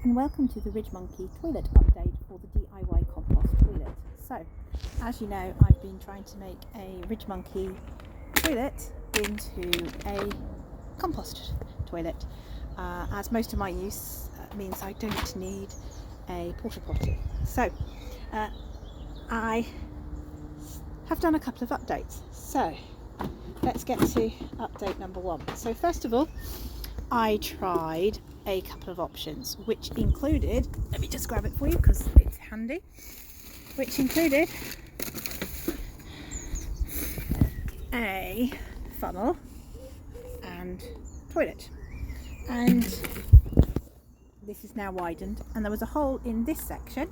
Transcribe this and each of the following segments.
and welcome to the Ridgemonkey toilet update for the DIY compost toilet. So, as you know, I've been trying to make a Ridgemonkey toilet into a compost toilet, as most of my use means I don't need a porta potty. So, I have done a couple of updates. So, let's get to update number one. So first of all, I tried a couple of options, which included, let me just grab it for you because it's handy, which included a funnel and toilet. And this is now widened, and there was a hole in this section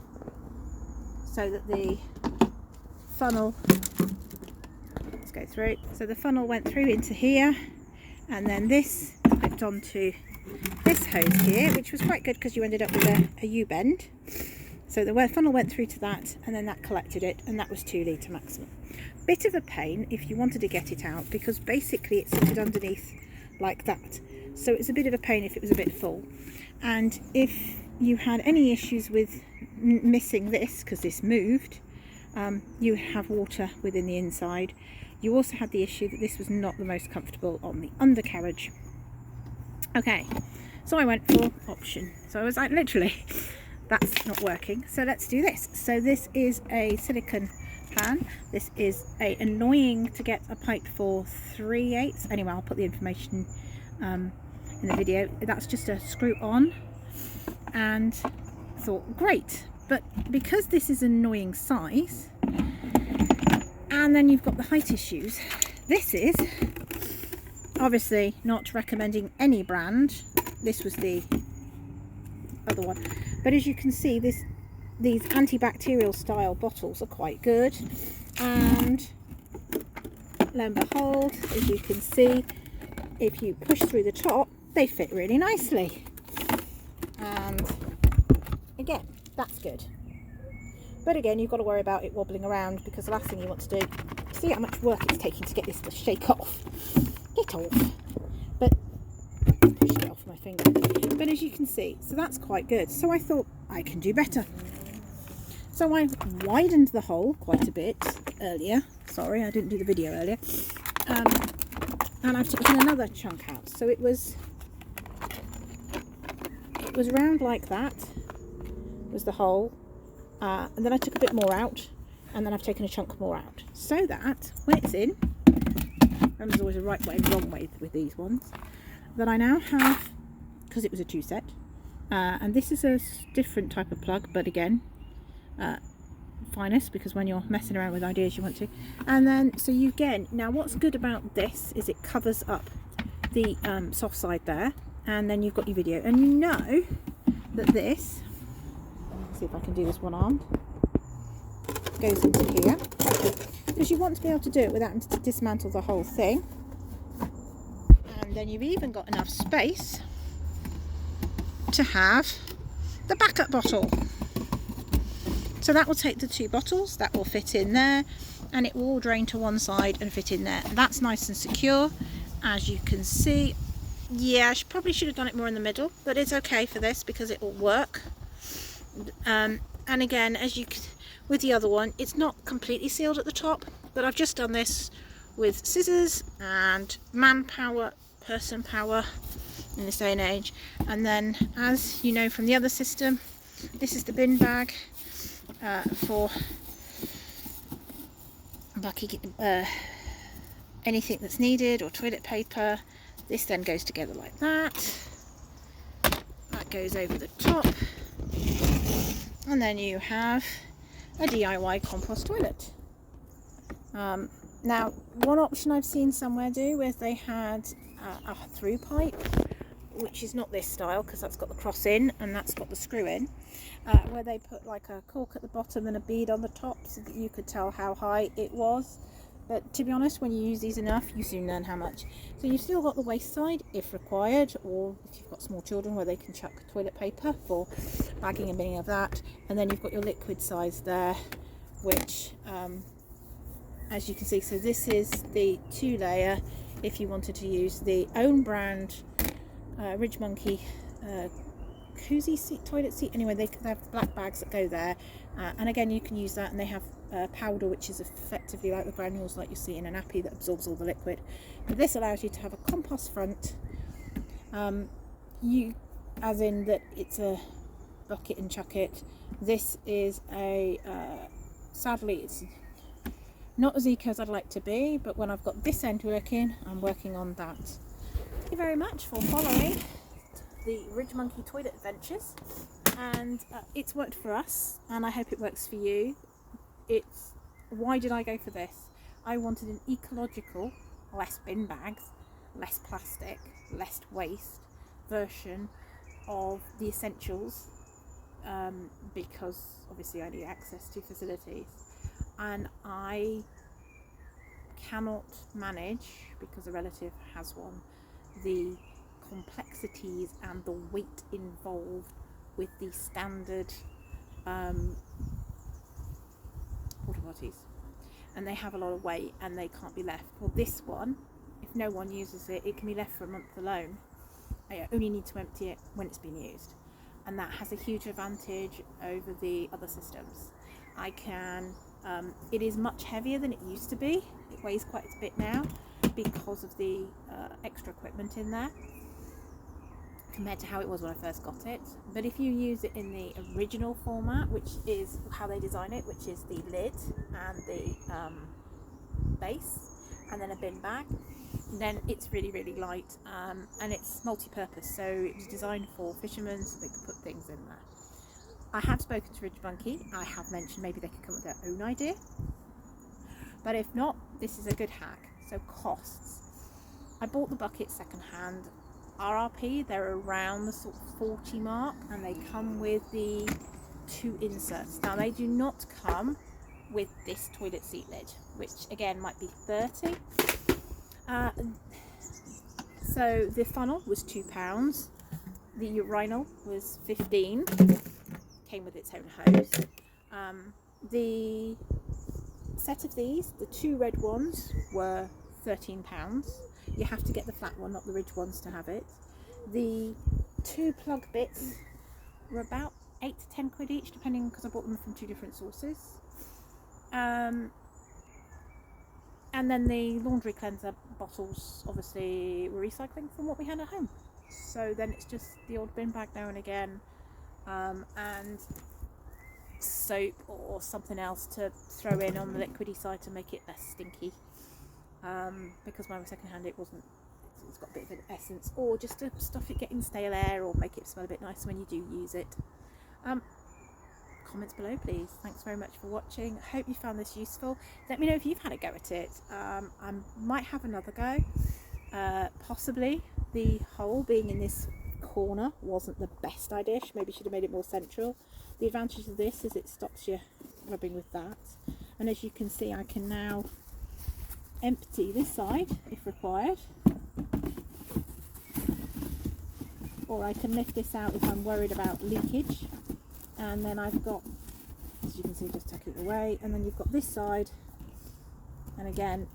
so that the funnel, let's go through, so the funnel went through into here, and then this clipped onto this hose here, which was quite good because you ended up with a U-bend. So the funnel went through to that, and then that collected it, and that was 2 litre maximum. Bit of a pain if you wanted to get it out, because basically it sitted underneath like that, so it's a bit of a pain if it was a bit full. And if you had any issues with missing this because this moved, you have water within the inside. You also had the issue that this was not the most comfortable on the undercarriage. Okay, so I went for option. So I was like, literally, that's not working, so let's do this. So this is a silicone pan. This is annoying to get a pipe for 3/8. Anyway, I'll put the information in the video. That's just a screw on, and I thought, great. But because this is an annoying size, and then you've got the height issues, this is obviously not recommending any brand. This was the other one, but as you can see, these antibacterial style bottles are quite good, and lo and behold, as you can see, if you push through the top, they fit really nicely, and again, that's good. But again, you've got to worry about it wobbling around, because the last thing you want to do, see how much work it's taking to get this to shake off. Get off. But push it off my finger. But as you can see, so that's quite good. So I thought I can do better. So I widened the hole quite a bit earlier. Sorry, I didn't do the video earlier. And I've taken another chunk out. So it was round like that, was the hole. And then I took a bit more out, and then I've taken a chunk more out, so that when it's in, and there's always a right way and wrong way with these ones, that I now have, because it was a 2 set, and this is a different type of plug, but again, finest, because when you're messing around with ideas you want to. And then, so you again, now what's good about this is it covers up the soft side there, and then you've got your video, and you know that this, see if I can do this one armed, goes into here, because you want to be able to do it without having to dismantle the whole thing. And then you've even got enough space to have the backup bottle. So that will take the 2 bottles, that will fit in there, and it will all drain to one side and fit in there. That's nice and secure, as you can see. Yeah, I probably should have done it more in the middle, but it's okay for this because it will work. And again, as you can, with the other one, it's not completely sealed at the top, but I've just done this with scissors and manpower, person power in this day and age. And then, as you know from the other system, this is the bin bag for anything that's needed, or toilet paper. This then goes together like that. That goes over the top. And then you have a DIY compost toilet. Now, one option I've seen somewhere do where they had a through pipe, which is not this style because that's got the cross in and that's got the screw in, where they put like a cork at the bottom and a bead on the top so that you could tell how high it was. But to be honest, when you use these enough, you soon learn how much. So you've still got the waste side if required, or if you've got small children where they can chuck toilet paper for bagging and binning of that. And then you've got your liquid size there, which, as you can see, so this is the 2 layer if you wanted to use the own brand Ridgemonkey jacuzzi seat, toilet seat. Anyway, they have black bags that go there, and again, you can use that. And they have powder, which is effectively like the granules like you see in a nappy that absorbs all the liquid. But this allows you to have a compost front. As in that it's a bucket and chuck it. This is a sadly it's not as eco as I'd like to be, but when I've got this end working, I'm working on that. Thank you very much for following the Ridgemonkey toilet adventures, and it's worked for us, and I hope it works for you. Why did I go for this? I wanted an ecological, less bin bags, less plastic, less waste version of the essentials, because obviously I need access to facilities, and I cannot manage, because a relative has one, the complexities and the weight involved with the standard porta potties, and they have a lot of weight and they can't be left. Well, this one, if no one uses it, it can be left for a month alone. I only need to empty it when it's been used, and that has a huge advantage over the other systems. I can it is much heavier than it used to be. It weighs quite a bit now because of the extra equipment in there compared to how it was when I first got it. But if you use it in the original format, which is how they design it, which is the lid and the base and then a bin bag, then it's really, really light, and it's multi-purpose. So it was designed for fishermen, so they could put things in there. I have spoken to Ridgemonkey. I have mentioned maybe they could come up with their own idea, but if not, this is a good hack. So costs, I bought the bucket second hand. RRP, they're around the sort of 40 mark, and they come with the 2 inserts. Now they do not come with this toilet seat lid, which again might be 30. So the funnel was £2, the urinal was 15, came with its own hose. The set of these, the 2 red ones, were £13. You have to get the flat one, not the ridge ones, to have it. The 2 plug bits were about 8 to 10 quid each, depending, because I bought them from 2 different sources. And then the laundry cleanser bottles obviously were recycling from what we had at home. So then it's just the odd bin bag now and again, and soap or something else to throw in on the liquidy side to make it less stinky. Because my second hand, it's got a bit of an essence, or just to stop it getting stale air or make it smell a bit nicer when you do use it. Comments below please. Thanks very much for watching. I hope you found this useful. Let me know if you've had a go at it. I might have another go. Possibly the hole being in this corner wasn't the best idea. Maybe should have made it more central. The advantage of this is it stops you rubbing with that, and as you can see, I can now empty this side if required, or I can lift this out if I'm worried about leakage. And then I've got, as you can see, just tuck it away, and then you've got this side, and again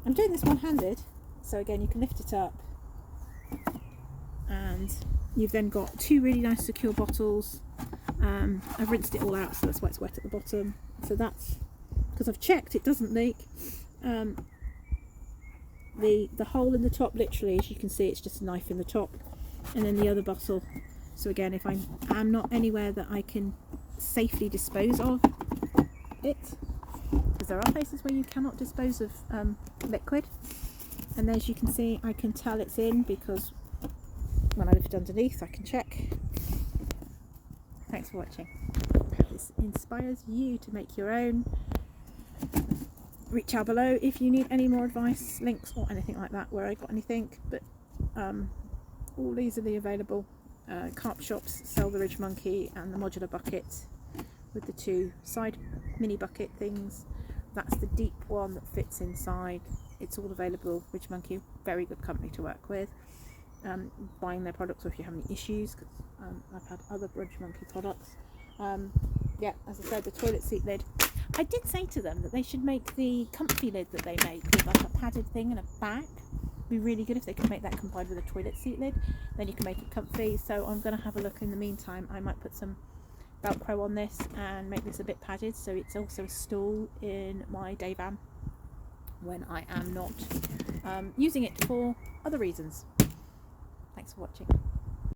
I'm doing this one-handed, so again you can lift it up, and you've then got 2 really nice secure bottles. I've rinsed it all out, so that's why it's wet at the bottom. So that's because I've checked it doesn't leak. The hole in the top, literally, as you can see, it's just a knife in the top, and then the other bottle. So again, if I'm not anywhere that I can safely dispose of it, because there are places where you cannot dispose of liquid, and as you can see, I can tell it's in because when I lift underneath I can check. Thanks for watching. I hope this inspires you to make your own. Reach out below if you need any more advice, links or anything like that where I got anything, but all easily available. Carp shops sell the Ridgemonkey and the modular bucket with the 2 side mini bucket things. That's the deep one that fits inside. It's all available. Ridgemonkey, very good company to work with. Buying their products, or if you have any issues, because I've had other Ridgemonkey products. Yeah, as I said, the toilet seat lid, I did say to them that they should make the comfy lid that they make with like a padded thing and a back, be really good if they could make that combined with a toilet seat lid. Then you can make it comfy. So I'm going to have a look in the meantime. I might put some Velcro on this and make this a bit padded, so it's also a stool in my day van when I am not using it for other reasons. Thanks for watching.